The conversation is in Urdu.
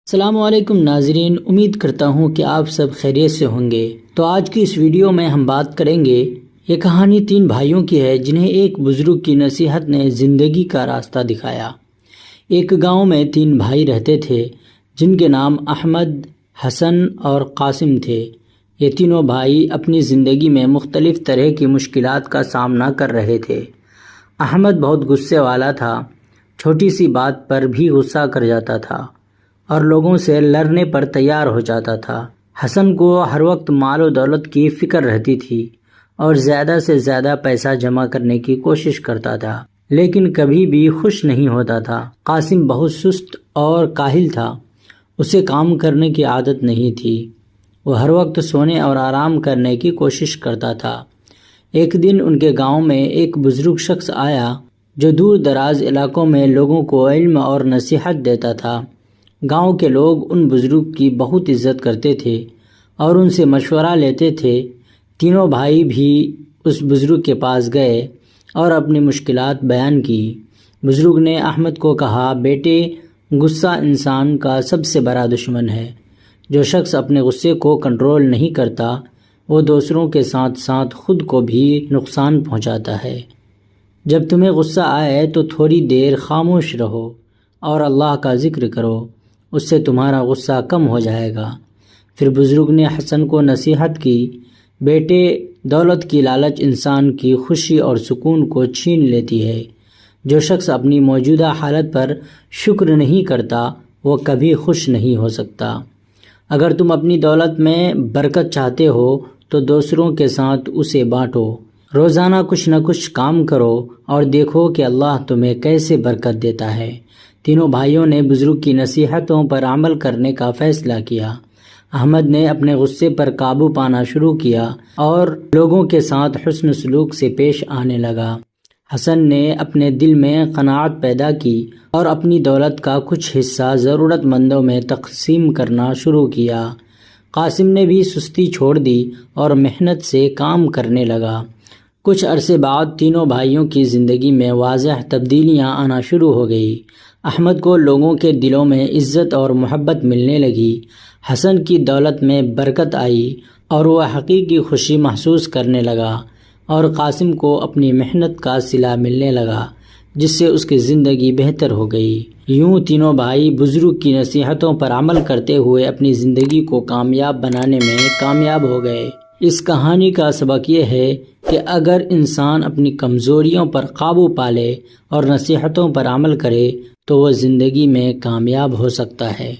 السلام علیکم ناظرین، امید کرتا ہوں کہ آپ سب خیریت سے ہوں گے۔ تو آج کی اس ویڈیو میں ہم بات کریں گے، یہ کہانی 3 بھائیوں کی ہے جنہیں ایک بزرگ کی نصیحت نے زندگی کا راستہ دکھایا۔ ایک گاؤں میں 3 بھائی رہتے تھے جن کے نام احمد، حسن اور قاسم تھے۔ یہ تینوں بھائی اپنی زندگی میں مختلف طرح کی مشکلات کا سامنا کر رہے تھے۔ احمد بہت غصے والا تھا، چھوٹی سی بات پر بھی غصہ کر جاتا تھا اور لوگوں سے لڑنے پر تیار ہو جاتا تھا۔ حسن کو ہر وقت مال و دولت کی فکر رہتی تھی اور زیادہ سے زیادہ پیسہ جمع کرنے کی کوشش کرتا تھا، لیکن کبھی بھی خوش نہیں ہوتا تھا۔ قاسم بہت سست اور کاہل تھا، اسے کام کرنے کی عادت نہیں تھی، وہ ہر وقت سونے اور آرام کرنے کی کوشش کرتا تھا۔ ایک دن ان کے گاؤں میں ایک بزرگ شخص آیا جو دور دراز علاقوں میں لوگوں کو علم اور نصیحت دیتا تھا۔ گاؤں کے لوگ ان بزرگ کی بہت عزت کرتے تھے اور ان سے مشورہ لیتے تھے۔ تینوں بھائی بھی اس بزرگ کے پاس گئے اور اپنی مشکلات بیان کی۔ بزرگ نے احمد کو کہا، بیٹے، غصہ انسان کا سب سے بڑا دشمن ہے۔ جو شخص اپنے غصے کو کنٹرول نہیں کرتا وہ دوسروں کے ساتھ ساتھ خود کو بھی نقصان پہنچاتا ہے۔ جب تمہیں غصہ آئے تو تھوڑی دیر خاموش رہو اور اللہ کا ذکر کرو، اس سے تمہارا غصہ کم ہو جائے گا۔ پھر بزرگ نے حسن کو نصیحت کی، بیٹے، دولت کی لالچ انسان کی خوشی اور سکون کو چھین لیتی ہے۔ جو شخص اپنی موجودہ حالت پر شکر نہیں کرتا وہ کبھی خوش نہیں ہو سکتا۔ اگر تم اپنی دولت میں برکت چاہتے ہو تو دوسروں کے ساتھ اسے بانٹو۔ روزانہ کچھ نہ کچھ کام کرو اور دیکھو کہ اللہ تمہیں کیسے برکت دیتا ہے۔ تینوں بھائیوں نے بزرگ کی نصیحتوں پر عمل کرنے کا فیصلہ کیا۔ احمد نے اپنے غصے پر قابو پانا شروع کیا اور لوگوں کے ساتھ حسن سلوک سے پیش آنے لگا۔ حسن نے اپنے دل میں قناعت پیدا کی اور اپنی دولت کا کچھ حصہ ضرورت مندوں میں تقسیم کرنا شروع کیا۔ قاسم نے بھی سستی چھوڑ دی اور محنت سے کام کرنے لگا۔ کچھ عرصے بعد تینوں بھائیوں کی زندگی میں واضح تبدیلیاں آنا شروع ہو گئی۔ احمد کو لوگوں کے دلوں میں عزت اور محبت ملنے لگی، حسن کی دولت میں برکت آئی اور وہ حقیقی خوشی محسوس کرنے لگا، اور قاسم کو اپنی محنت کا صلہ ملنے لگا جس سے اس کی زندگی بہتر ہو گئی۔ یوں تینوں بھائی بزرگ کی نصیحتوں پر عمل کرتے ہوئے اپنی زندگی کو کامیاب بنانے میں کامیاب ہو گئے۔ اس کہانی کا سبق یہ ہے کہ اگر انسان اپنی کمزوریوں پر قابو پا لے اور نصیحتوں پر عمل کرے تو وہ زندگی میں کامیاب ہو سکتا ہے۔